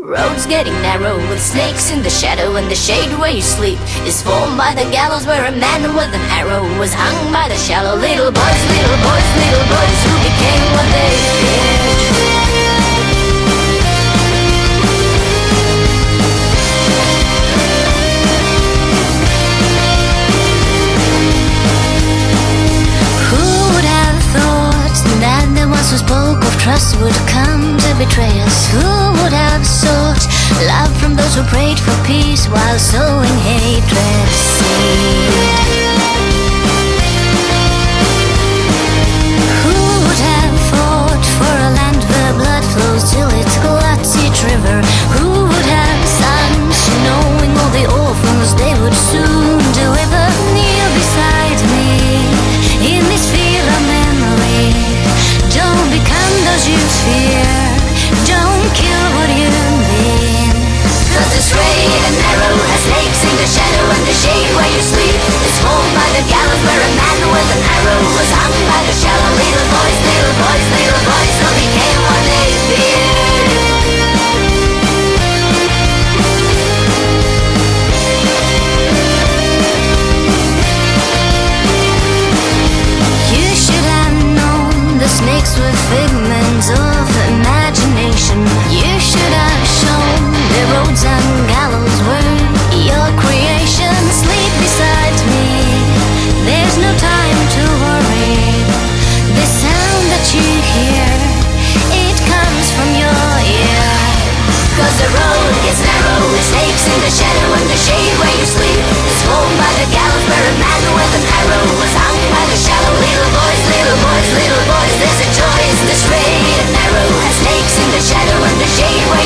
Roads getting narrow with snakes in the shadow, and the shade where you sleep is formed by the gallows where a man with an arrow was hung by the shallow. Little boys, little boys, little boys who became what they feared. Who spoke of trust would come to betray us? Who would have sought love from those who prayed for peace while sowing hatred seed? Who would have fought for a land where blood flows till it gluts each river? Who would have sons knowing all the orphans they would soon deliver? Kneel beside me in this field of memory. Don't become those you fear. Don't kill what you mean. Cause the straight and narrow has snakes in the shadow, and the shade where you sleep is formed by the gallows where a man with an arrow was hung by the shallow. Little boys, little boys, little boys who became what they feared. You should have known the snakes were figments of imagination. You should have shown the roads and gallows were your creation. Sleep beside me, there's no time to worry. The sound that you hear, it comes from your ear. Cause the road gets narrow with snakes in the shadow, and the shade where you sleep is formed by the gallows where a man with an arrow was hung by the shallow. Little boys, little boys, little boys, there's a choice. The straight and narrow has snakes in the shadow, and the shade where